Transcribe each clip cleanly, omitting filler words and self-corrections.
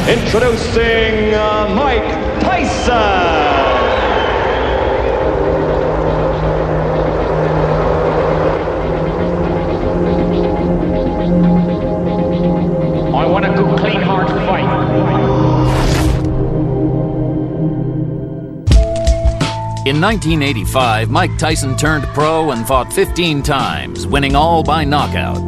Introducing Mike Tyson. I want a good, clean, hard fight. In 1985, Mike Tyson turned pro and fought 15 times, winning all by knockout.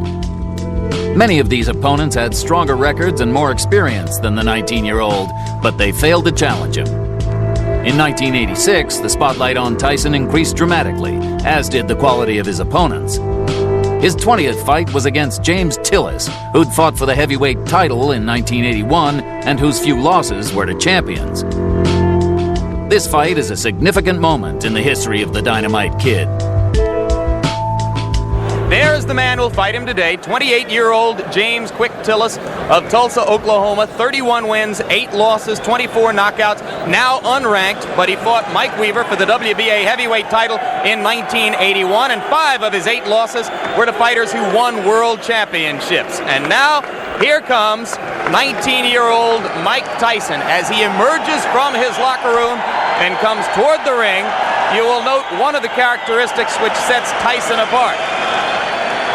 Many of these opponents had stronger records and more experience than the 19-year-old, but they failed to challenge him. In 1986, the spotlight on Tyson increased dramatically, as did the quality of his opponents. His 20th fight was against James Tillis, who'd fought for the heavyweight title in 1981 and whose few losses were to champions. This fight is a significant moment in the history of the Dynamite Kid. There's the man who'll fight him today, 28-year-old James "Quick" Tillis of Tulsa, Oklahoma. 31 wins, 8 losses, 24 knockouts, now unranked, but he fought Mike Weaver for the WBA heavyweight title in 1981, and 5 of his 8 losses were to fighters who won world championships. And now, here comes 19-year-old Mike Tyson as he emerges from his locker room and comes toward the ring. You will note one of the characteristics which sets Tyson apart.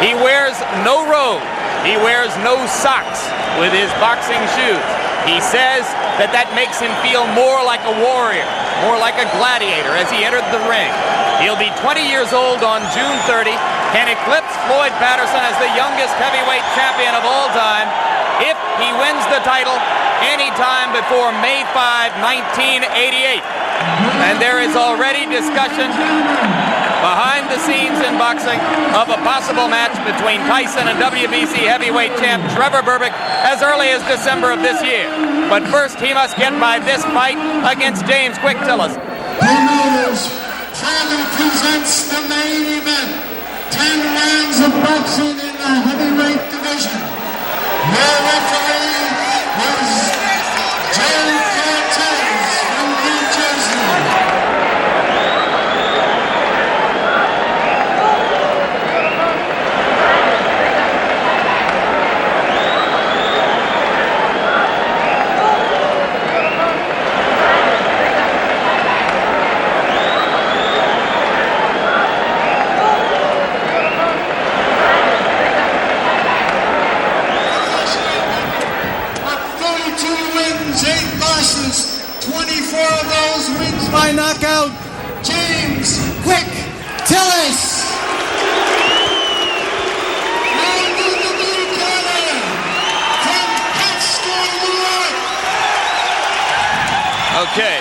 He wears no robe. He wears no socks with his boxing shoes. He says that makes him feel more like a warrior, more like a gladiator as he entered the ring. He'll be 20 years old on June 30, can eclipse Floyd Patterson as the youngest heavyweight champion of all time if he wins the title anytime before May 5, 1988. And there is already discussion behind the scenes in boxing of a possible match between Tyson and WBC heavyweight champ Trevor Berbick as early as December of this year. But first, he must get by this fight against James "Quick" Tillis. Promoters proudly presents the main event. 10 rounds of boxing in the heavyweight division. Your referee is Joe Cortez from New Jersey. By knockout, James "Quick" Tillis. And in the blue corner, from Pittsburgh, New York. Okay.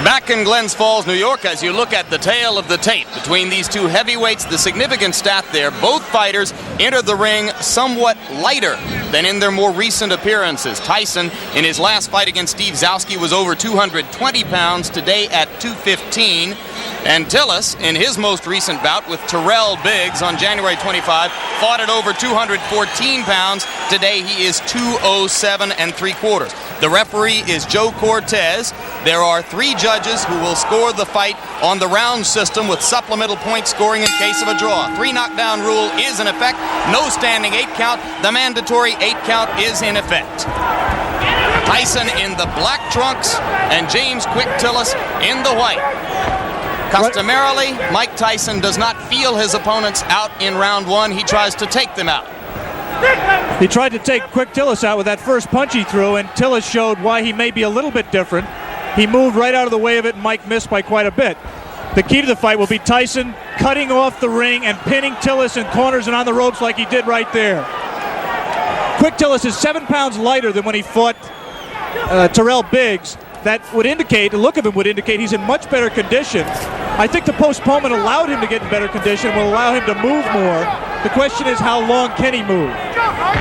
Back in Glens Falls, New York, as you look at the tale of the tape between these two heavyweights, the significant stat there, both fighters entered the ring somewhat lighter than in their more recent appearances. Tyson, in his last fight against Steve Zowski, was over 220 pounds, today at 215. And Tillis, in his most recent bout with Terrell Biggs on January 25, fought at over 214 pounds. Today he is 207 3/4. The referee is Joe Cortez. There are 3 judges who will score the fight on the round system with supplemental point scoring in case of a draw. 3 knockdown rule is in effect. No standing 8 count. The mandatory 8 count is in effect. Tyson in the black trunks and James "Quick" Tillis in the white. Customarily, Mike Tyson does not feel his opponents out in round 1. He tries to take them out. He tried to take "Quick" Tillis out with that first punch he threw, and Tillis showed why he may be a little bit different. He moved right out of the way of it, and Mike missed by quite a bit. The key to the fight will be Tyson cutting off the ring and pinning Tillis in corners and on the ropes like he did right there. "Quick" Tillis is 7 pounds lighter than when he fought Terrell Biggs. That would indicate, the look of him would indicate he's in much better condition. I think the postponement allowed him to get in better condition, will allow him to move more. The question is, how long can he move?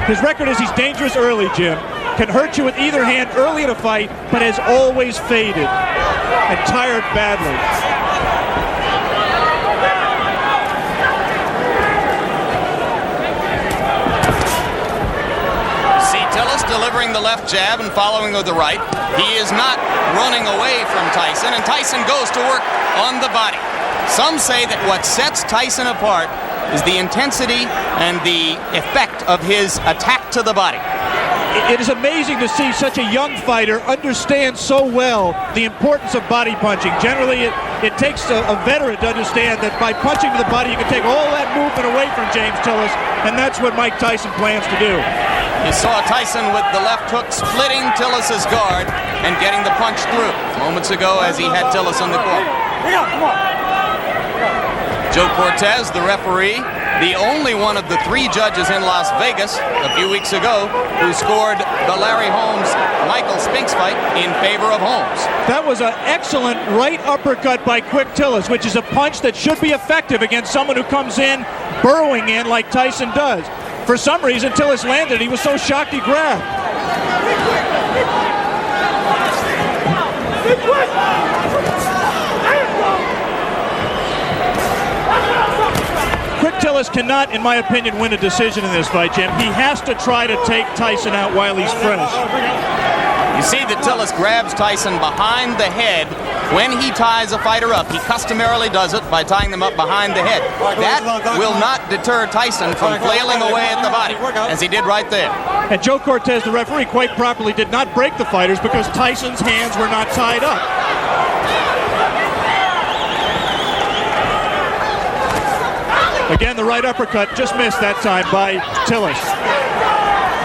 His record is he's dangerous early, Jim. can hurt you with either hand early in a fight, but has always faded and tired badly. Tillis delivering the left jab and following with the right. He is not running away from Tyson, and Tyson goes to work on the body. Some say that what sets Tyson apart is the intensity and the effect of his attack to the body. It is amazing to see such a young fighter understand so well the importance of body punching. Generally, it takes a veteran to understand that by punching to the body, you can take all that movement away from James Tillis, and that's what Mike Tyson plans to do. You saw Tyson with the left hook splitting Tillis' guard and getting the punch through moments ago as he had Tillis in the corner. Joe Cortez, the referee, the only one of the 3 judges in Las Vegas a few weeks ago who scored the Larry Holmes-Michael Spinks fight in favor of Holmes. That was an excellent right uppercut by Quick Tillis, which is a punch that should be effective against someone who comes in burrowing in like Tyson does. For some reason, Tillis landed. He was so shocked he grabbed. Quick Tillis cannot, in my opinion, win a decision in this fight, Jim. He has to try to take Tyson out while he's fresh. You see that Tillis grabs Tyson behind the head when he ties a fighter up. He customarily does it by tying them up behind the head. That will not deter Tyson from flailing away at the body, as he did right there. And Joe Cortez, the referee, quite properly did not break the fighters because Tyson's hands were not tied up. Again, the right uppercut just missed that time by Tillis.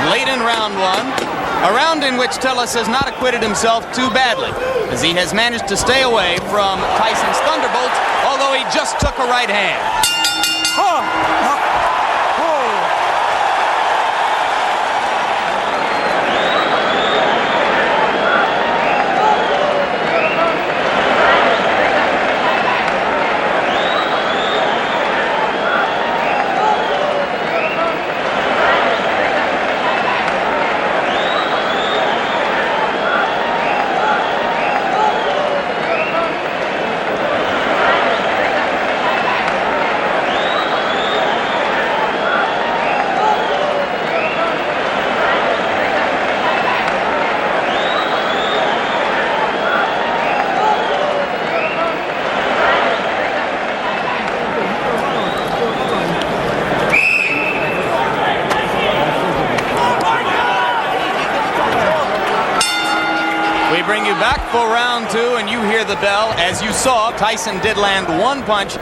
Late in round 1. A round in which Tillis has not acquitted himself too badly, as he has managed to stay away from Tyson's thunderbolts, although he just took a right hand. Bring you back for round 2, and you hear the bell. As you saw, Tyson did land 1 punch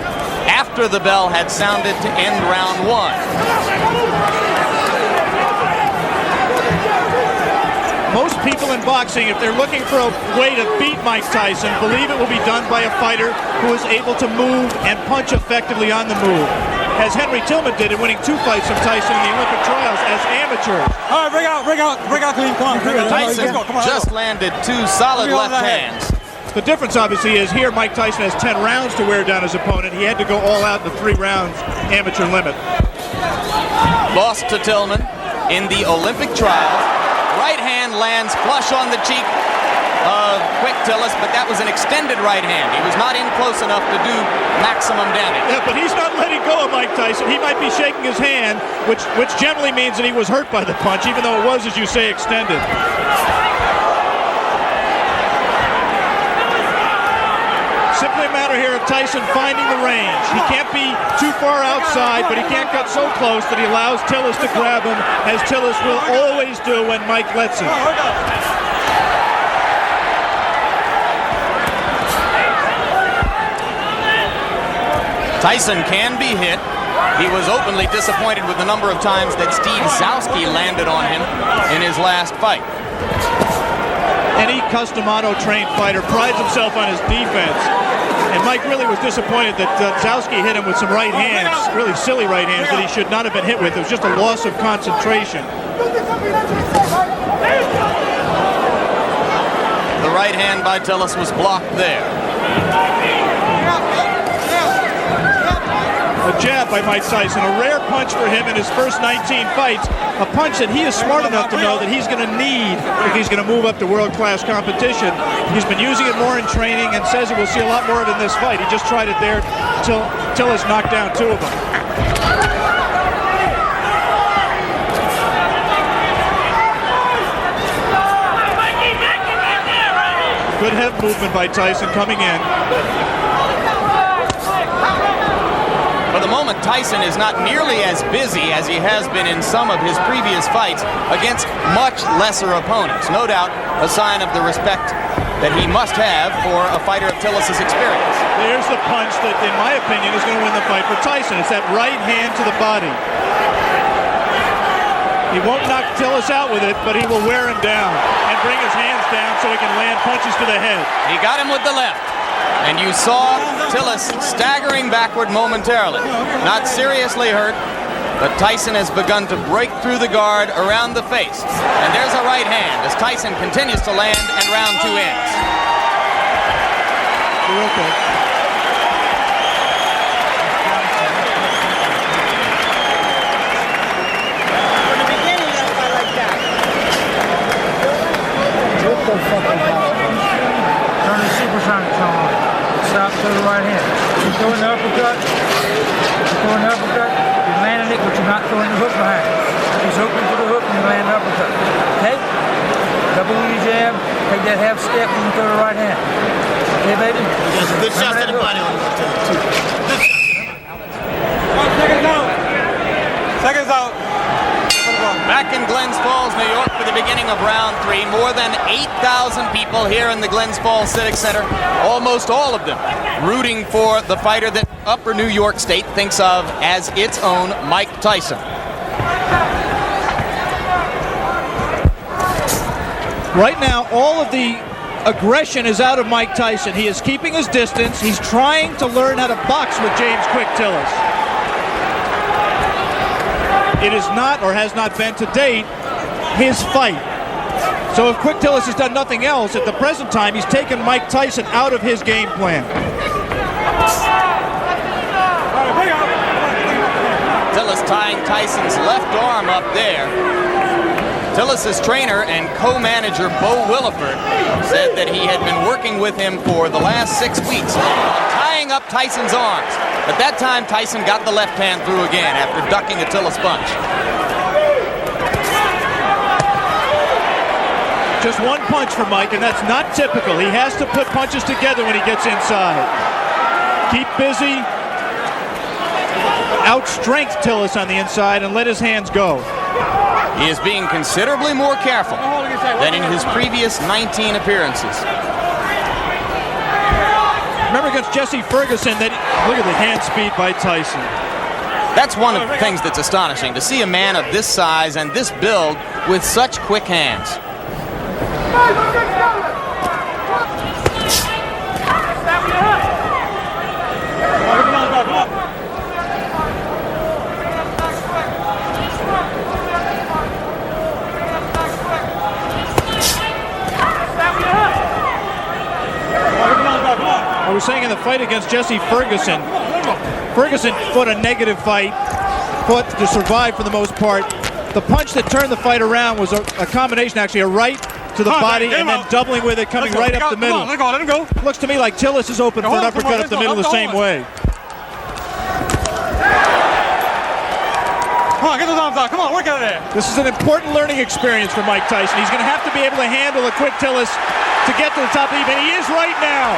after the bell had sounded to end round 1. Most people in boxing, if they're looking for a way to beat Mike Tyson, believe it will be done by a fighter who is able to move and punch effectively on the move, as Henry Tillman did in winning 2 fights from Tyson in the Olympic trials as amateurs. All right, bring out, clean. Come on. Tyson just landed 2 solid left hands. The difference, obviously, is here Mike Tyson has 10 rounds to wear down his opponent. He had to go all out in the 3 rounds amateur limit. Lost to Tillman in the Olympic trials. Right hand lands flush on the cheek of Quick Tillis, but that was an extended right hand. He was not in close enough to do maximum damage. Yeah, but he's not letting go of Mike Tyson. He might be shaking his hand, which generally means that he was hurt by the punch, even though it was, as you say, extended. Simply a matter here of Tyson finding the range. He can't be too far outside, but he can't cut so close that he allows Tillis to grab him, as Tillis will always do when Mike lets him. Tyson can be hit. He was openly disappointed with the number of times that Steve Zowski landed on him in his last fight. Any custom auto-trained fighter prides himself on his defense. And Mike really was disappointed that Zowski hit him with some right hands, really silly right hands that he should not have been hit with. It was just a loss of concentration. The right hand by Tillis was blocked there. jab by Mike Tyson, a rare punch for him in his first 19 fights, a punch that he is smart enough to know that he's going to need if he's going to move up to world-class competition. He's been using it more in training and says that we'll see a lot more of it in this fight. He just tried it there till Tillis knocked down 2 of them. Good head movement by Tyson coming in. For the moment, Tyson is not nearly as busy as he has been in some of his previous fights against much lesser opponents. No doubt a sign of the respect that he must have for a fighter of Tillis' experience. There's the punch that, in my opinion, is going to win the fight for Tyson. It's that right hand to the body. He won't knock Tillis out with it, but he will wear him down and bring his hands down so he can land punches to the head. He got him with the left. And you saw Tillis staggering backward momentarily. Not seriously hurt, but Tyson has begun to break through the guard around the face. And there's a right hand as Tyson continues to land and round 2 ends. You're okay. From the beginning, that's why I like that. Turn the supersonic on. Stop to the right hand. You're throwing the uppercut. You're landing it, but you're not throwing the hook behind it. He's hooking for the hook and you land the uppercut. Okay? Double with your jab. Take that half step and you throw the right hand. Okay, baby? There's a good shot to the body on this too. Seconds out. Back in Glens Falls, New York for the beginning of round 3. More than 8,000 people here in the Glens Falls Civic Center. Almost all of them rooting for the fighter that Upper New York State thinks of as its own Mike Tyson. Right now, all of the aggression is out of Mike Tyson. He is keeping his distance. He's trying to learn how to box with James Quick Tillis. It is not, or has not been to date, his fight. So if Quick Tillis has done nothing else, at the present time, he's taken Mike Tyson out of his game plan. Tillis tying Tyson's left arm up there. Tillis' trainer and co-manager Bo Williford said that he had been working with him for the last 6 weeks on tying up Tyson's arms. But that time, Tyson got the left hand through again after ducking a Tillis punch. Just one punch for Mike, and that's not typical. He has to put punches together when he gets inside. Keep busy. Outstrength Tillis on the inside and let his hands go. He is being considerably more careful than in his previous 19 appearances. Remember against Jesse Ferguson, look at the hand speed by Tyson. That's one of the things that's astonishing, to see a man of this size and this build with such quick hands. I was saying in the fight against Jesse Ferguson, Ferguson fought a negative fight, fought to survive for the most part. The punch that turned the fight around was a combination, actually, a right to the body and then doubling with it, coming right up the middle. Let him go. Looks to me like Tillis is open for an uppercut up the middle the same way. Come on, get those arms out. Come on, work out of there. This is an important learning experience for Mike Tyson. He's going to have to be able to handle a Quick Tillis to get to the top of the even. He is right now.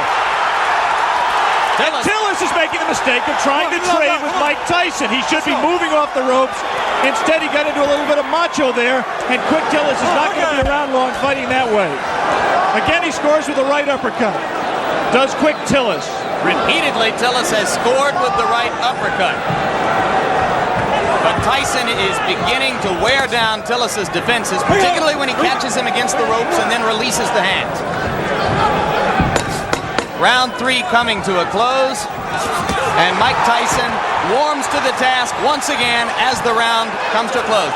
Tillis is making the mistake of trying to trade with Mike Tyson. He should be moving off the ropes. Instead, he got into a little bit of macho there, and Quick Tillis is not going to be around long fighting that way. Again, he scores with a right uppercut. Does Quick Tillis. Repeatedly, Tillis has scored with the right uppercut. But Tyson is beginning to wear down Tillis' defenses, particularly when he catches him against the ropes and then releases the hands. Round 3 coming to a close, and Mike Tyson warms to the task once again as the round comes to a close.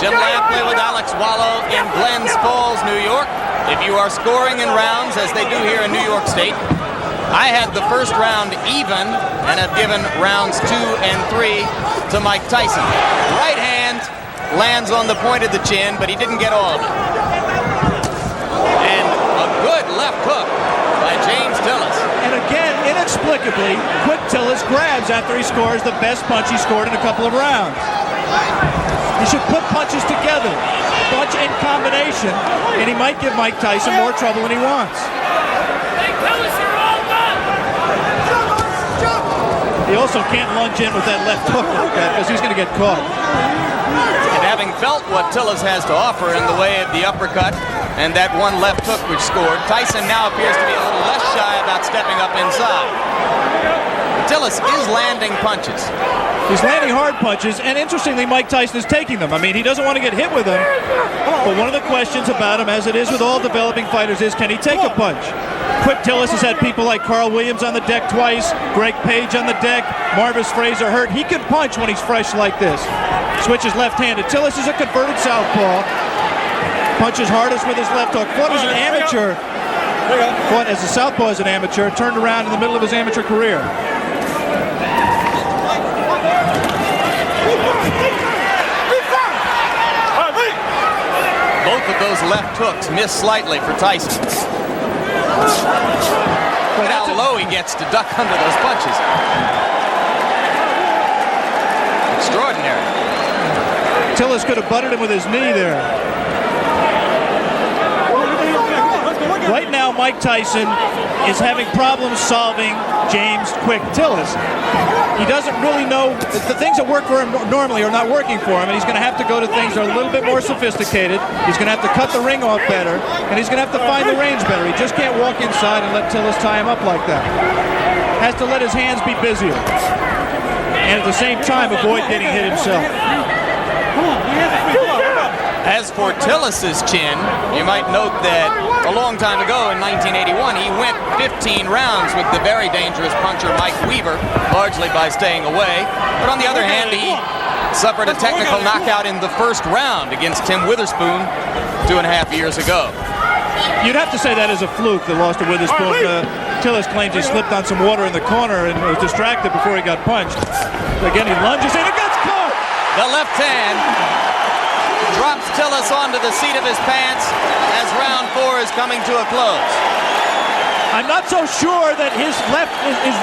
Jim Lampley with Alex Wallow in Glens Falls, New York. If you are scoring in rounds, as they do here in New York State, I had the first round even and have given rounds 2 and 3 to Mike Tyson. Right hand lands on the point of the chin, but he didn't get all of it. And a good left hook by James Tillis. And again, inexplicably, Quick Tillis grabs after he scores the best punch he scored in a couple of rounds. You should put punches together, punch in combination, and he might give Mike Tyson more trouble than he wants. He also can't lunge in with that left hook like that because he's going to get caught. And having felt what Tillis has to offer in the way of the uppercut and that one left hook which scored, Tyson now appears to be a little less shy about stepping up inside. Tillis is landing punches. He's landing hard punches, and interestingly, Mike Tyson is taking them. I mean, he doesn't want to get hit with them, but one of the questions about him, as it is with all developing fighters, is can he take a punch? Quick Tillis has had people like Carl Williams on the deck twice, Greg Page on the deck, Marvis Fraser hurt. He can punch when he's fresh like this. Switches left-handed. Tillis is a converted southpaw. Punches hardest with his left hook. Fought as an amateur. Fought as a southpaw as an amateur. Turned around in the middle of his amateur career. Both of those left hooks miss slightly for Tyson. Look how low he gets to duck under those punches. Extraordinary. Tillis could have butted him with his knee there. Right now, Mike Tyson is having problems solving James Quick Tillis. He doesn't really know, the things that work for him normally are not working for him, and he's going to have to go to things that are a little bit more sophisticated. He's going to have to cut the ring off better, and he's going to have to find the range better. He just can't walk inside and let Tillis tie him up like that. Has to let his hands be busier, and at the same time avoid getting hit himself. As for Tillis's chin, you might note that a long time ago in 1981, he went 15 rounds with the very dangerous puncher Mike Weaver, largely by staying away. But on the other hand, he suffered a technical knockout in the first round against Tim Witherspoon 2.5 years ago. You'd have to say that is a fluke, the loss to Witherspoon. Tillis claims he slipped on some water in the corner and was distracted before he got punched. Again, he lunges in and gets caught! The left hand drops Tillis onto the seat of his pants as round 4 is coming to a close. I'm not so sure that his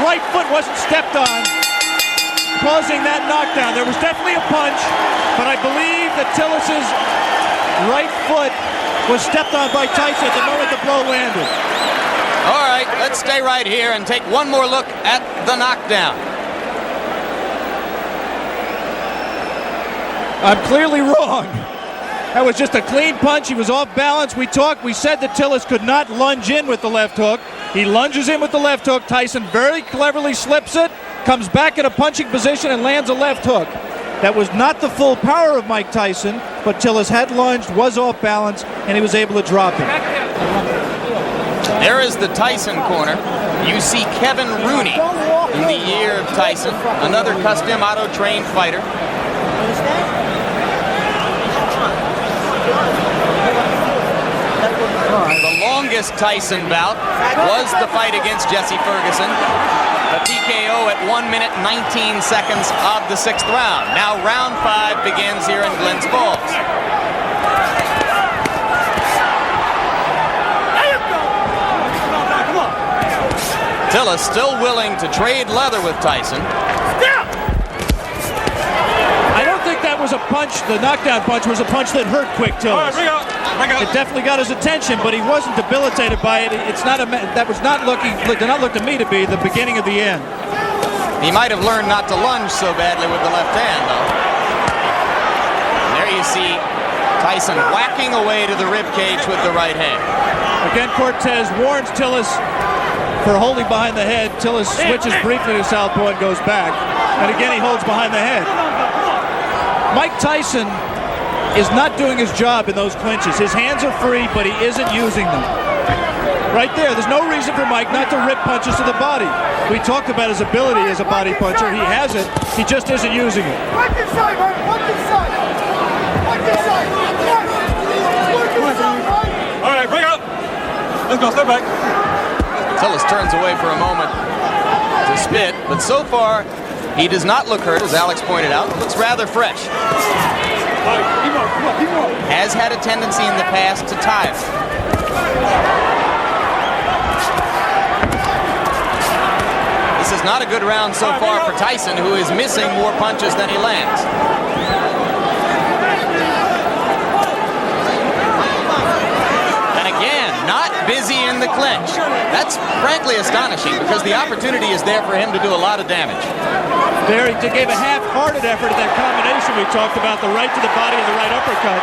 right foot wasn't stepped on, causing that knockdown. There was definitely a punch, but I believe that Tillis's right foot was stepped on by Tyson at the moment the blow landed. All right, let's stay right here and take one more look at the knockdown. I'm clearly wrong. That was just a clean punch. He was off balance. We said that Tillis could not lunge in with the left hook. He lunges in with the left hook. Tyson very cleverly slips it, comes back in a punching position and lands a left hook. That was not the full power of Mike Tyson, but Tillis had lunged, was off balance, and he was able to drop it. There is the Tyson corner. You see Kevin Rooney in the year of Tyson, another custom auto-trained fighter. The longest Tyson bout was the fight against Jesse Ferguson. A TKO at 1 minute 19 seconds of the 6th round. Now round 5 begins here in Glens Falls. Tillis still willing to trade leather with Tyson. I don't think that was a punch. The knockdown punch was a punch that hurt Quick Tillis. It definitely got his attention, but he wasn't debilitated by it. It's not that was not looking. Did not look to me to be the beginning of the end. He might have learned not to lunge so badly with the left hand, though. And there you see Tyson whacking away to the rib cage with the right hand. Again, Cortez warns Tillis for holding behind the head. Tillis switches briefly to southpaw and goes back. And again, he holds behind the head. Mike Tyson is not doing his job in those clinches. His hands are free, but he isn't using them. Right there, there's no reason for Mike not to rip punches to the body. We talked about his ability as a body puncher. He has it. He just isn't using it. Right inside, right inside. All right, break up. Let's go, step back. Tillis turns away for a moment to spit, but so far he does not look hurt, as Alex pointed out. Looks rather fresh. Has had a tendency in the past to tire. This is not a good round so far for Tyson, who is missing more punches than he lands. And again, not busy in the clinch. That's frankly astonishing, because the opportunity is there for him to do a lot of damage. There, he gave a half-hearted effort at that combination we talked about, the right to the body and the right uppercut,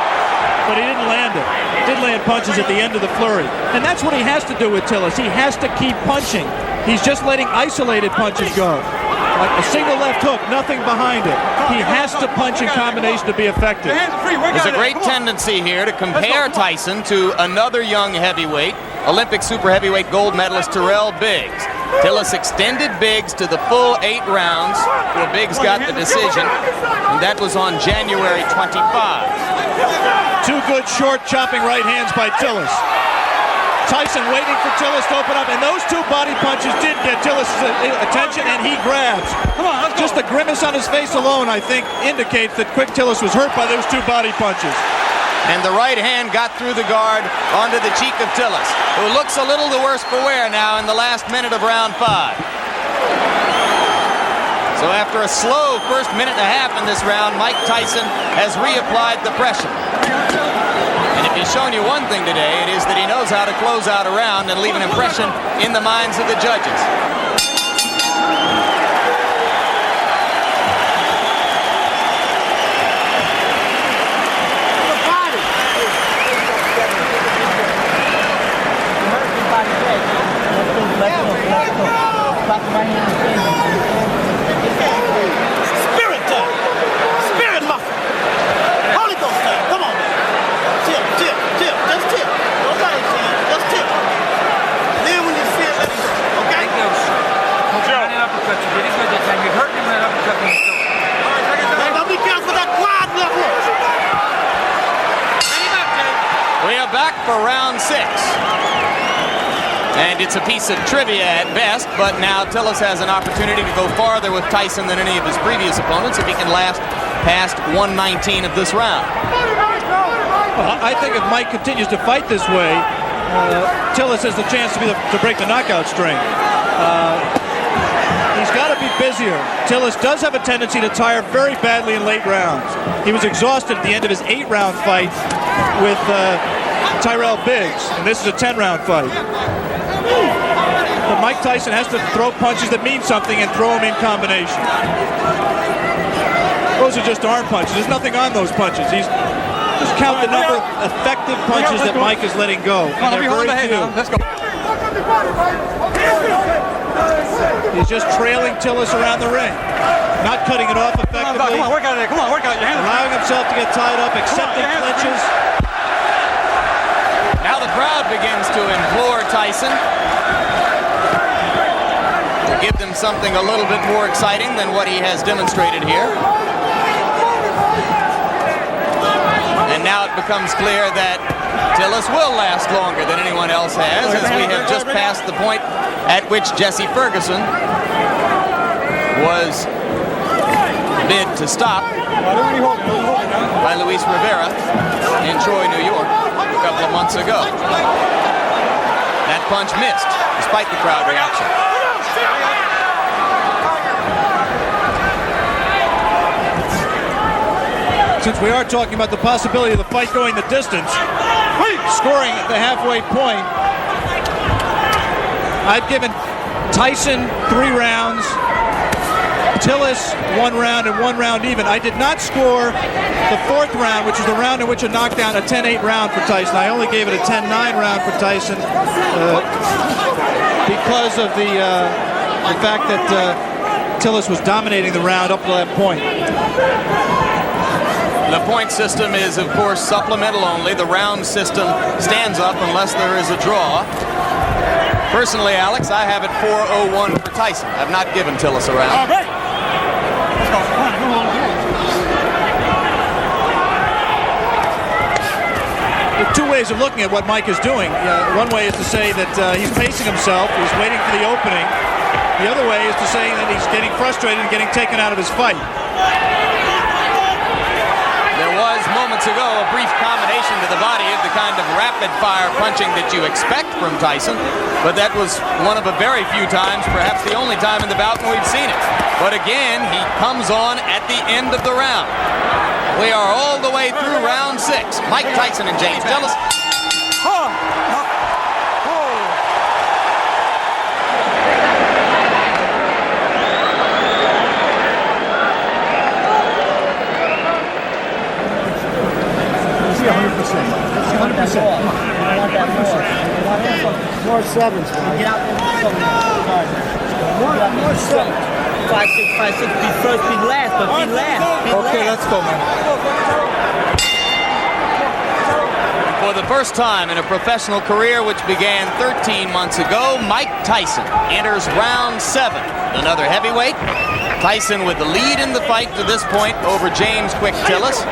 but he didn't land it. He did land punches at the end of the flurry. And that's what he has to do with Tillis. He has to keep punching. He's just letting isolated punches go. Like a single left hook, nothing behind it. He has to punch in combination to be effective. There's a great tendency here to compare Tyson to another young heavyweight, Olympic super heavyweight gold medalist Terrell Biggs. Tillis extended Biggs to the full 8 rounds, where Biggs got the decision, and that was on January 25. Two good short chopping right hands by Tillis. Tyson waiting for Tillis to open up, and those two body punches did get Tillis' attention, and he grabs. Just the grimace on his face alone, I think, indicates that Quick Tillis was hurt by those two body punches. And the right hand got through the guard onto the cheek of Tillis, who looks a little the worse for wear now in the last minute of round 5. So after a slow first minute and a half in this round, Mike Tyson has reapplied the pressure. And if he's shown you one thing today, it is that he knows how to close out a round and leave an impression in the minds of the judges. Spirit time. Spirit muscle. Holy Ghost time. Come on, man. Tip. Just tip. Don't let it see. Just tip. Then when you see it, let it go. Okay? Uppercut. You did it good that time. You hurt him with that uppercut. Now be careful with that wide left hook. We are back for round 6. And it's a piece of trivia at best, but now Tillis has an opportunity to go farther with Tyson than any of his previous opponents if he can last past 119 of this round. Well, I think if Mike continues to fight this way, Tillis has the chance to break the knockout string. He's got to be busier. Tillis does have a tendency to tire very badly in late rounds. He was exhausted at the end of his 8-round fight with Tyrell Biggs, and this is a 10-round fight. But Mike Tyson has to throw punches that mean something and throw them in combination. Those are just arm punches. There's nothing on those punches. Just count the number of effective punches that Mike is letting go. And they're very few. Let's go. He's just trailing Tillis around the ring. Not cutting it off effectively. Come on, work out of there. Come on, work out. Your hands. Allowing himself to get tied up, accepting clinches. Now the crowd begins to implore Tyson to give them something a little bit more exciting than what he has demonstrated here. And now it becomes clear that Tillis will last longer than anyone else has, as we have just passed the point at which Jesse Ferguson was bid to stop by Luis Rivera in Troy, New York, a couple of months ago. That punch missed, despite the crowd reaction. Since we are talking about the possibility of the fight going the distance, scoring at the halfway point, I've given Tyson 3 rounds, Tillis 1 round, and 1 round even. I did not score the 4th round, which is the round in which a knockdown, a 10-8 round for Tyson. I only gave it a 10-9 round for Tyson because of the fact that Tillis was dominating the round up to that point. The point system is, of course, supplemental only. The round system stands up unless there is a draw. Personally, Alex, I have it 4-0-1 for Tyson. I've not given Tillis a round. All right. Let's go. Come on, There's two ways of looking at what Mike is doing. One way is to say that he's pacing himself, he's waiting for the opening. The other way is to say that he's getting frustrated and getting taken out of his fight. There was moments ago a brief combination to the body of the kind of rapid-fire punching that you expect from Tyson, but that was one of a very few times, perhaps the only time in the bout when we've seen it. But again, he comes on at the end of the round. We are all the way through round 6. Mike Tyson and James Tillis. More sevens. Get out there. More sevens. 5-6, 5-6. Be first, be last, but be last. Okay, let's go, man. For the first time in a professional career, which began 13 months ago, Mike Tyson enters round 7. Another heavyweight. Tyson with the lead in the fight to this point over James Quick Tillis,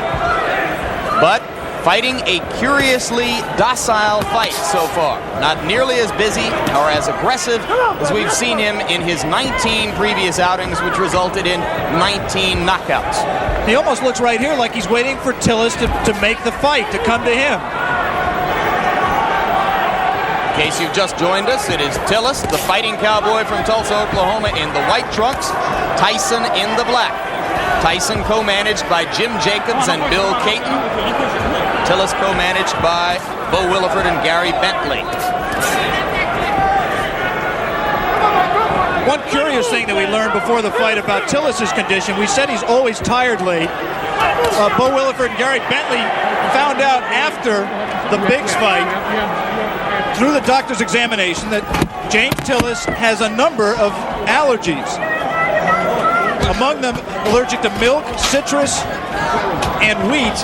but fighting a curiously docile fight so far. Not nearly as busy or as aggressive as we've seen him in his 19 previous outings, which resulted in 19 knockouts. He almost looks right here like he's waiting for Tillis to make the fight, to come to him. In case you've just joined us, it is Tillis, the fighting cowboy from Tulsa, Oklahoma, in the white trunks, Tyson in the black. Tyson co-managed by Jim Jacobs and Bill Caton. Tillis co-managed by Bo Williford and Gary Bentley. One curious thing that we learned before the fight about Tillis' condition, we said he's always tired late. Bo Williford and Gary Bentley found out after the Biggs fight, through the doctor's examination, that James Tillis has a number of allergies. Among them, allergic to milk, citrus, and wheat,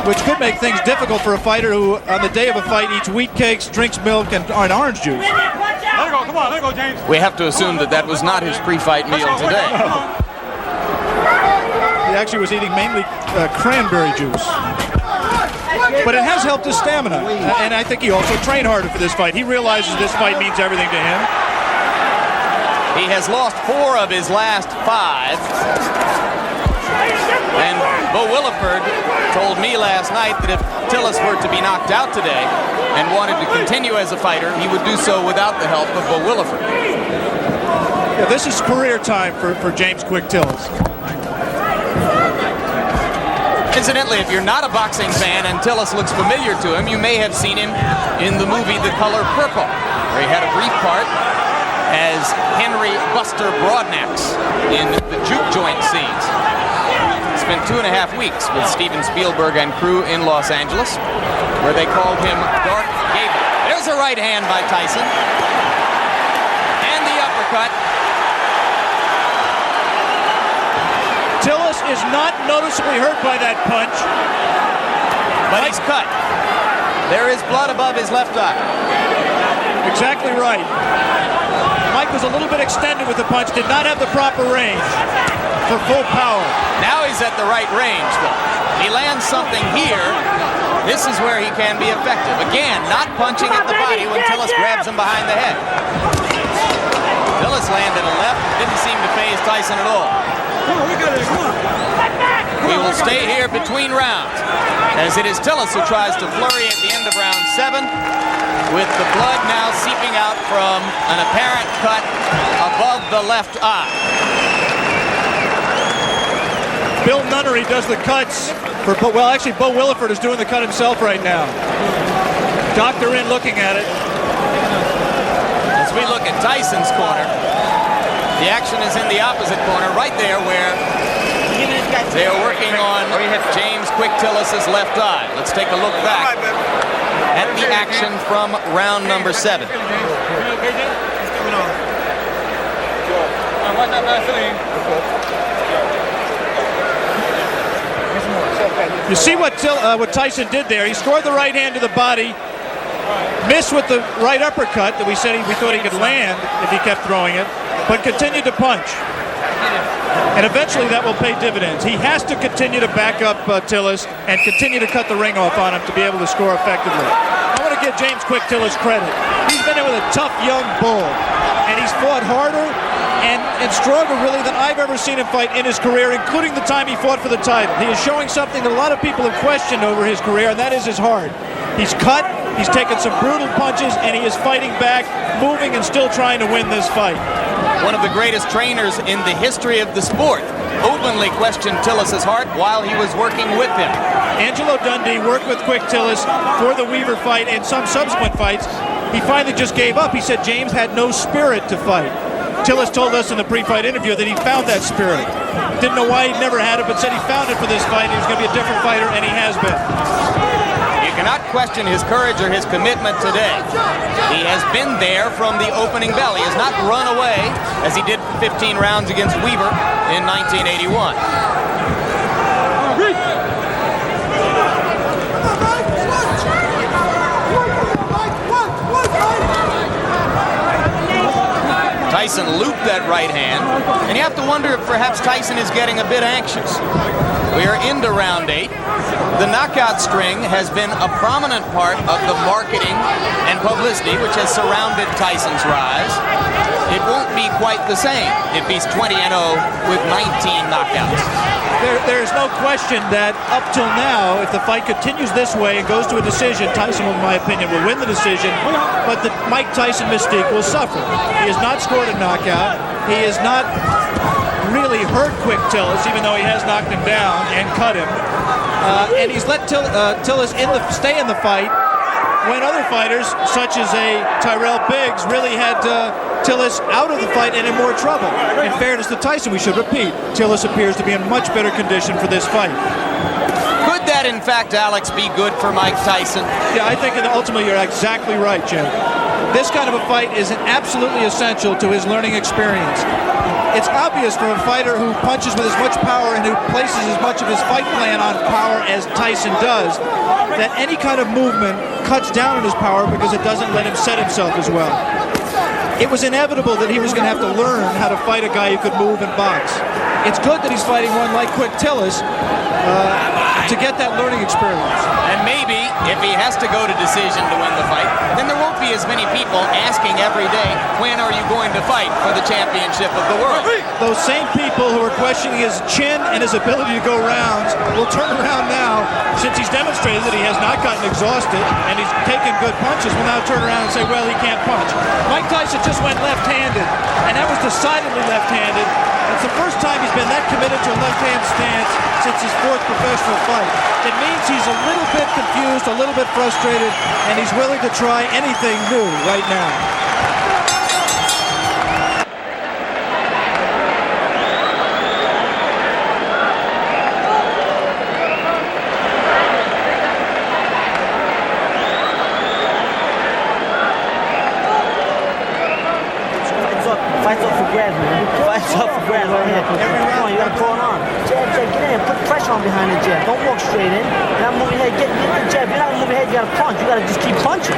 which could make things difficult for a fighter who, on the day of a fight, eats wheat cakes, drinks milk, and orange juice. Let it go, come on, let it go, James. We have to assume that that was not his pre-fight meal today. He actually was eating mainly cranberry juice. But it has helped his stamina, and I think he also trained harder for this fight. He realizes this fight means everything to him. He has lost 4 of his last 5. And Bo Williford told me last night that if Tillis were to be knocked out today and wanted to continue as a fighter, he would do so without the help of Bo Williford. Yeah, this is career time for James Quick Tillis. Incidentally, if you're not a boxing fan and Tillis looks familiar to him, you may have seen him in the movie The Color Purple, where he had a brief part as Henry Buster Broadnax in the juke joint scenes. Spent 2.5 weeks with Steven Spielberg and crew in Los Angeles, where they called him Dark Gable. There's a right hand by Tyson. And the uppercut. Tillis is not noticeably hurt by that punch. But he's cut. There is blood above his left eye. Exactly right. Mike was a little bit extended with the punch, did not have the proper range for full power. Now he's at the right range, though. He lands something here. This is where he can be effective. Again, not punching at the body when Tillis grabs him behind the head. Tillis landed a left, didn't seem to faze Tyson at all. We will stay here between rounds, as it is Tillis who tries to flurry at the end of round 7, with the blood now seeping out from an apparent cut above the left eye. Bill Nunnery does the cuts for, well, actually Bo Williford is doing the cut himself right now. Doctor in looking at it. As we look at Tyson's corner, the action is in the opposite corner, right there where they are working on James Quick Tillis' left eye. Let's take a look back at the action from round number 7. You see what Tyson did there. He scored the right hand to the body, missed with the right uppercut that we thought he could land if he kept throwing it, but continued to punch. And eventually that will pay dividends. He has to continue to back up Tillis and continue to cut the ring off on him to be able to score effectively. I want to give James Quick Tillis credit. He's been in with a tough young bull, and he's fought harder and stronger really than I've ever seen him fight in his career, including the time he fought for the title. He is showing something that a lot of people have questioned over his career, and that is his heart. He's cut, he's taken some brutal punches, and he is fighting back, moving and still trying to win this fight. One of the greatest trainers in the history of the sport openly questioned Tillis' heart while he was working with him. Angelo Dundee worked with Quick Tillis for the Weaver fight and some subsequent fights. He finally just gave up. He said James had no spirit to fight. Tillis told us in the pre-fight interview that he found that spirit. Didn't know why he'd never had it, but said he found it for this fight. He was going to be a different fighter, and he has been. You cannot question his courage or his commitment today. He has been there from the opening bell. He has not run away as he did 15 rounds against Weaver in 1981. Tyson looped that right hand, and you have to wonder if perhaps Tyson is getting a bit anxious. We are into round 8. The knockout string has been a prominent part of the marketing and publicity which has surrounded Tyson's rise. It won't be quite the same if he's 20-0 with 19 knockouts. There's no question that up till now, if the fight continues this way and goes to a decision, Tyson, in my opinion, will win the decision, but the Mike Tyson mystique will suffer. He has not scored a knockout. He has not really hurt Quick Tillis, even though he has knocked him down and cut him. And he's let Tillis stay in the fight when other fighters, such as a Tyrell Biggs, really had Tillis out of the fight and in more trouble. In fairness to Tyson, we should repeat, Tillis appears to be in much better condition for this fight. Could that, in fact, Alex, be good for Mike Tyson? Yeah, I think ultimately you're exactly right, Jake. This kind of a fight is absolutely essential to his learning experience. It's obvious for a fighter who punches with as much power and who places as much of his fight plan on power as Tyson does, that any kind of movement cuts down on his power because it doesn't let him set himself as well. It was inevitable that he was going to have to learn how to fight a guy who could move and box. It's good that he's fighting one like Quick Tillis to get that learning experience. And maybe if he has to go to decision to win the fight, then there won't be as many people asking every day, when are you going to fight for the championship of the world? Those same people who are questioning his chin and his ability to go rounds will turn around now, since he's demonstrated that he has not gotten exhausted and he's taken good punches, will now turn around and say, well, he can't punch. Mike Tyson just went left-handed, and that was decidedly left-handed. It's the first time he's been that committed to a left-hand stance since his 4th professional fight. It means he's a little bit confused, a little bit frustrated, and he's willing to try anything new right now. Fights up for grabs, man. Fights up for grabs right here. Come on, you gotta pull it on. Jab, get in. Put pressure on behind the jab. Don't walk straight in. You're not moving your head. Get the jab. You're not gonna move your head. You gotta punch. You gotta just keep punching.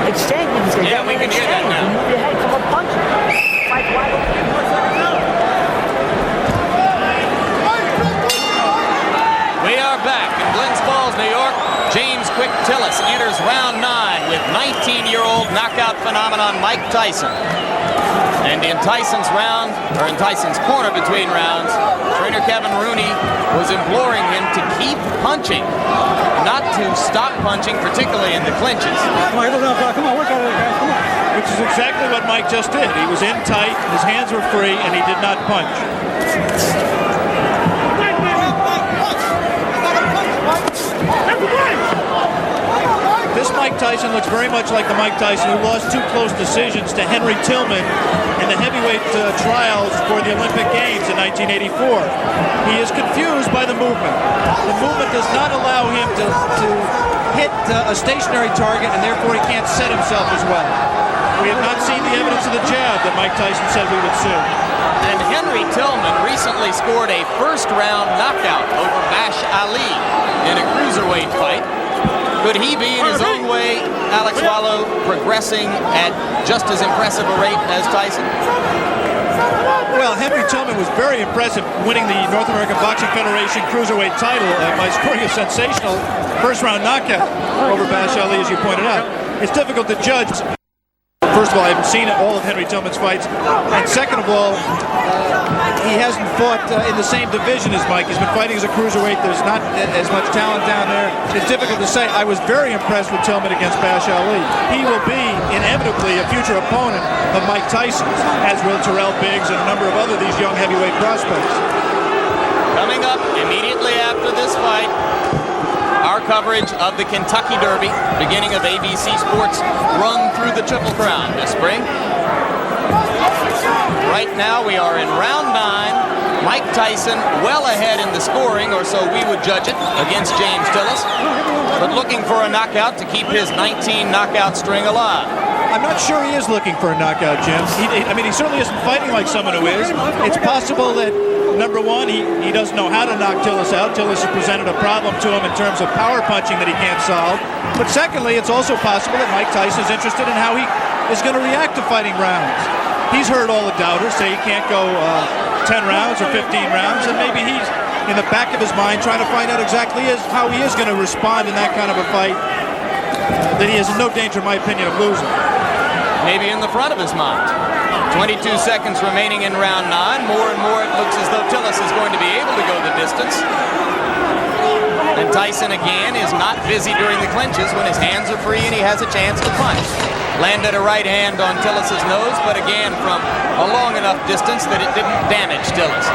Exchange with this guy. Yeah, we can hear that now. You move your head. Come up, punch. Fight wide open. We are back in Glens Falls, New York. James Quick Tillis enters round 9 with 19-year-old knockout phenomenon Mike Tyson. And in Tyson's round, or in Tyson's corner between rounds, trainer Kevin Rooney was imploring him to keep punching, not to stop punching, particularly in the clinches. Come on, come on, work out of it, guys. Come on. Which is exactly what Mike just did. He was in tight, his hands were free, and he did not punch. This Mike Tyson looks very much like the Mike Tyson who lost 2 close decisions to Henry Tillman in the heavyweight trials for the Olympic Games in 1984. He is confused by the movement. The movement does not allow him to hit a stationary target, and therefore he can't set himself as well. We have not seen the evidence of the jab that Mike Tyson said we would see. And Henry Tillman recently scored a first-round knockout over Bash Ali in a cruiserweight fight. Could he be, in his own way, Alex Wallow, progressing at just as impressive a rate as Tyson? Well, Henry Tillman was very impressive winning the North American Boxing Federation Cruiserweight title by scoring a sensational first-round knockout over Bash Ali, as you pointed out. It's difficult to judge. First of all, I haven't seen all of Henry Tillman's fights. And second of all, he hasn't fought in the same division as Mike. He's been fighting as a cruiserweight. There's not as much talent down there. It's difficult to say. I was very impressed with Tillman against Bash Ali. He will be inevitably a future opponent of Mike Tyson, as will Terrell Biggs and a number of other these young heavyweight prospects. Coming up immediately after this fight, our coverage of the Kentucky Derby, beginning of ABC Sports' run through the Triple Crown this spring. Right now we are in round 9. Mike Tyson well ahead in the scoring, or so we would judge it, against James Tillis, but looking for a knockout to keep his 19 knockout string alive. I'm not sure he is looking for a knockout, Jim. He certainly isn't fighting like someone who is. It's possible that, number one, he doesn't know how to knock Tillis out. Tillis has presented a problem to him in terms of power punching that he can't solve. But secondly, it's also possible that Mike Tyson is interested in how he is going to react to fighting rounds. He's heard all the doubters say he can't go 10 rounds or 15 rounds, and maybe he's in the back of his mind trying to find out exactly how he is going to respond in that kind of a fight that he is in no danger, in my opinion, of losing. Maybe in the front of his mind. 22 seconds remaining in round 9. More and more it looks as though Tillis is going to be able to go the distance. And Tyson again is not busy during the clinches when his hands are free and he has a chance to punch. Landed a right hand on Tillis' nose, but again from a long enough distance that it didn't damage Tillis.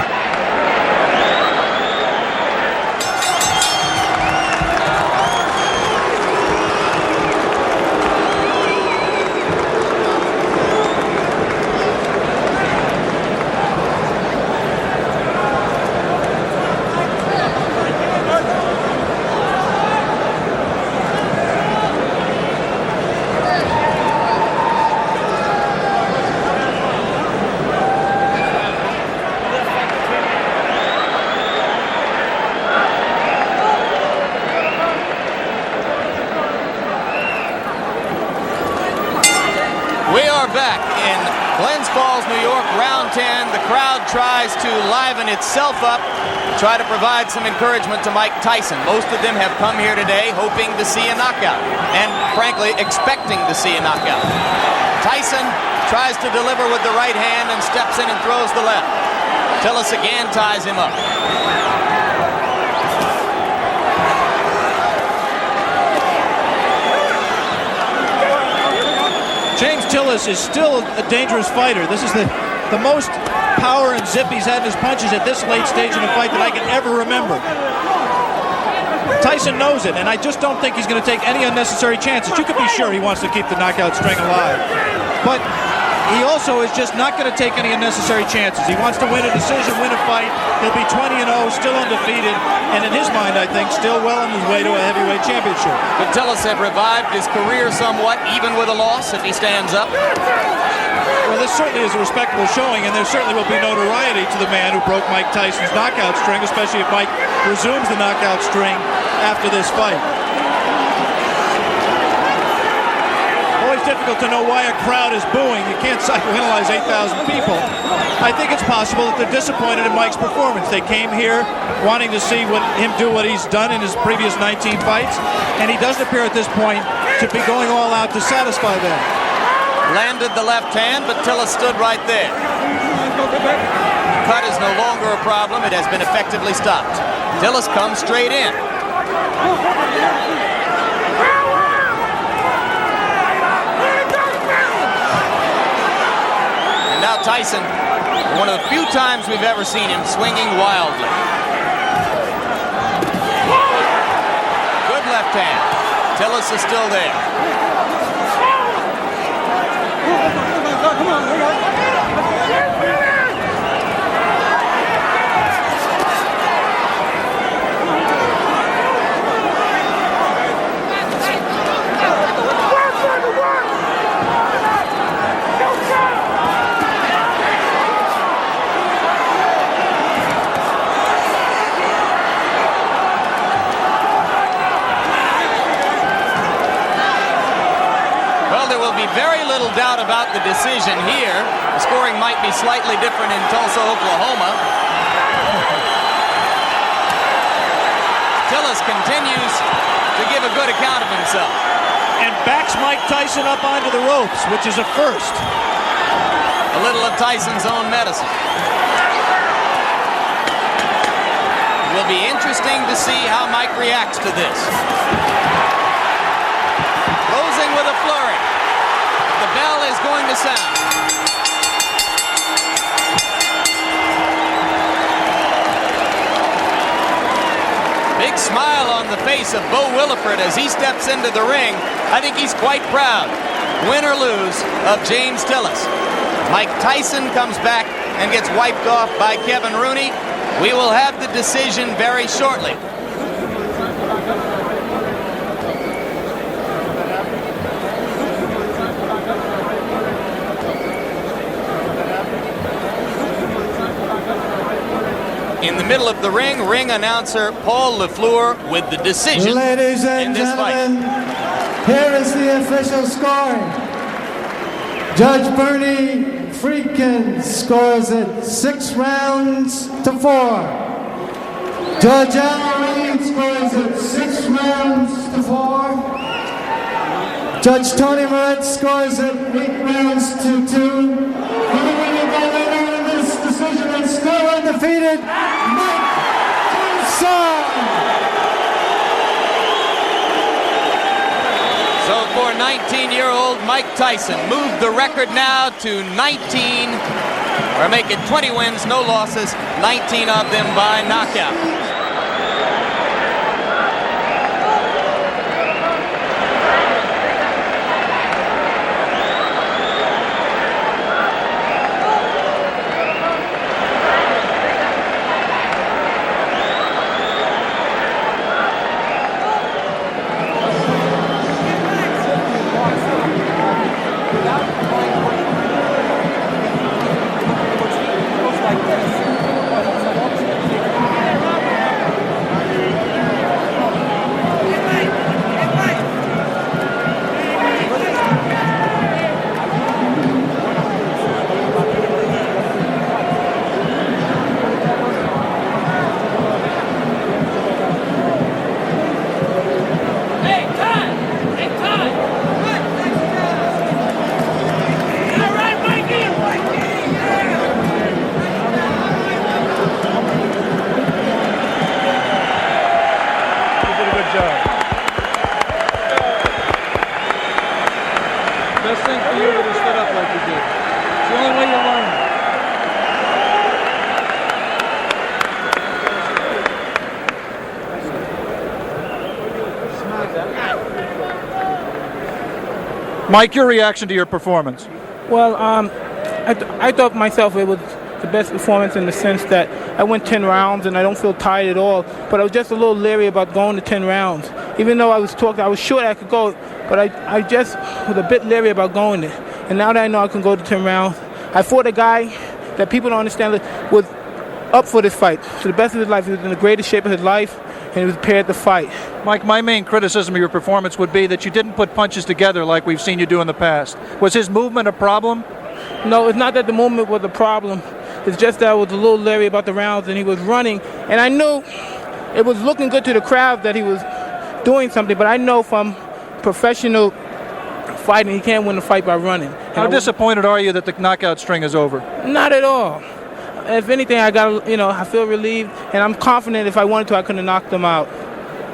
Back in Glens Falls, New York, round 10. The crowd tries to liven itself up, try to provide some encouragement to Mike Tyson. Most of them have come here today hoping to see a knockout and, frankly, expecting to see a knockout. Tyson tries to deliver with the right hand and steps in and throws the left. Tillis again ties him up. James Tillis is still a dangerous fighter. This is the most power and zip he's had in his punches at this late stage in a fight that I can ever remember. Tyson knows it, and I just don't think he's going to take any unnecessary chances. You can be sure he wants to keep the knockout string alive. But he also is just not going to take any unnecessary chances. He wants to win a decision, win a fight. He'll be 20-0, still undefeated, and in his mind, I think, still well on his way to a heavyweight championship. Could Tillis have revived his career somewhat, even with a loss, if he stands up? Well, this certainly is a respectable showing, and there certainly will be notoriety to the man who broke Mike Tyson's knockout string, especially if Mike resumes the knockout string after this fight. Always difficult to know why a crowd is booing. You can't psychoanalyze 8,000 people. I think it's possible that they're disappointed in Mike's performance. They came here wanting to see him do what he's done in his previous 19 fights, and he doesn't appear at this point to be going all out to satisfy them. Landed the left hand, but Tillis stood right there. Cut is no longer a problem. It has been effectively stopped. Tillis comes straight in. And now Tyson, one of the few times we've ever seen him swinging wildly. Good left hand. Tillis is still there. Come on, we got it. Well, there will be very little doubt about the decision here. The scoring might be slightly different in Tulsa, Oklahoma. Tillis continues to give a good account of himself. And backs Mike Tyson up onto the ropes, which is a first. A little of Tyson's own medicine. It will be interesting to see how Mike reacts to this. Closing with a flurry. The bell is going to sound. Big smile on the face of Bo Williford as he steps into the ring. I think he's quite proud, win or lose, of James Tillis. Mike Tyson comes back and gets wiped off by Kevin Rooney. We will have the decision very shortly. In the middle of the ring announcer Paul LaFleur with the decision. Ladies and gentlemen, here is the official score. Judge Bernie Friedkin scores it 6 rounds to 4. Judge Al Reed scores it 6 rounds to 4. Judge Tony Moretz scores it 8 rounds to 2. Decision and still undefeated, Mike Tyson. So for 19-year-old Mike Tyson, moved the record now to 19, or make it 20 wins, no losses, 19 of them by knockout. Best thing for you to stood up like you did. It's the only way you learn. Mike, your reaction to your performance? Well, I thought myself it was the best performance in the sense that I went 10 rounds and I don't feel tired at all. But I was just a little leery about going to 10 rounds. Even though I was sure I could go, but I just was a bit leery about going there. And now that I know I can go to 10 rounds, I fought a guy that people don't understand was up for this fight. To the best of his life, he was in the greatest shape of his life, and he was prepared to fight. Mike, my main criticism of your performance would be that you didn't put punches together like we've seen you do in the past. Was his movement a problem? No, it's not that the movement was a problem. It's just that I was a little leery about the rounds, and he was running. And I knew it was looking good to the crowd that he was doing something, but I know from professional fighting, he can't win a fight by running. How disappointed are you that the knockout string is over? Not at all. If anything, I feel relieved, and I'm confident if I wanted to, I could have knocked them out.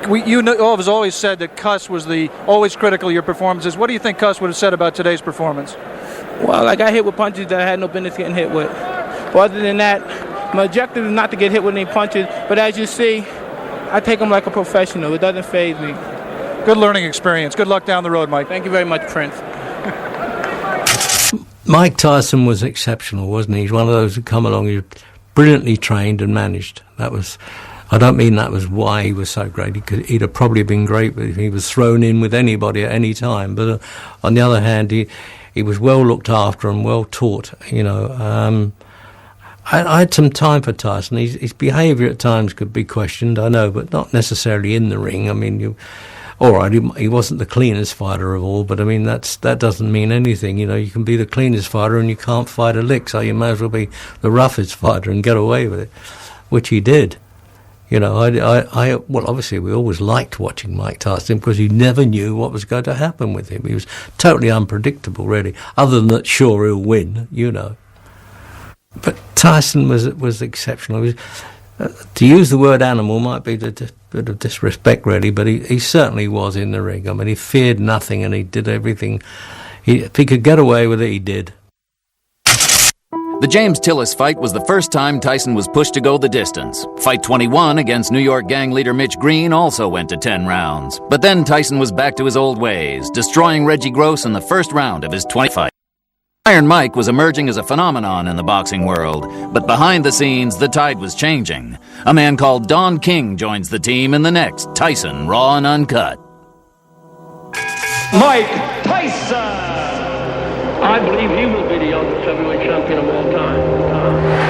You have always said that Cuss was always critical of your performances. What do you think Cuss would have said about today's performance? Well, I got hit with punches that I had no business getting hit with. But other than that, my objective is not to get hit with any punches, but as you see, I take them like a professional. It doesn't faze me. Good learning experience. Good luck down the road, Mike. Thank you very much, Prince. Mike Tyson was exceptional, wasn't he? He's one of those who come along, he was brilliantly trained and managed. I don't mean that was why he was so great. He'd have probably been great if he was thrown in with anybody at any time. But on the other hand, he was well looked after and well taught, I had some time for Tyson. His behaviour at times could be questioned, I know, but not necessarily in the ring. I mean, all right, he wasn't the cleanest fighter of all, but I mean, that doesn't mean anything. You know, you can be the cleanest fighter and you can't fight a lick, so you may as well be the roughest fighter and get away with it, which he did. You know, well, obviously we always liked watching Mike Tyson because you never knew what was going to happen with him. He was totally unpredictable, really, other than that, sure, he'll win, you know. But Tyson was exceptional. He was, to use the word animal might be a bit of disrespect, really, but he certainly was in the ring. I mean, he feared nothing and he did everything. If he could get away with it, he did. The James Tillis fight was the first time Tyson was pushed to go the distance. Fight 21 against New York gang leader Mitch Green also went to 10 rounds. But then Tyson was back to his old ways, destroying Reggie Gross in the first round of his 20 fight. Iron Mike was emerging as a phenomenon in the boxing world, but behind the scenes, the tide was changing. A man called Don King joins the team in the next Tyson Raw and Uncut. Mike Tyson! I believe he will be the youngest heavyweight champion of all time.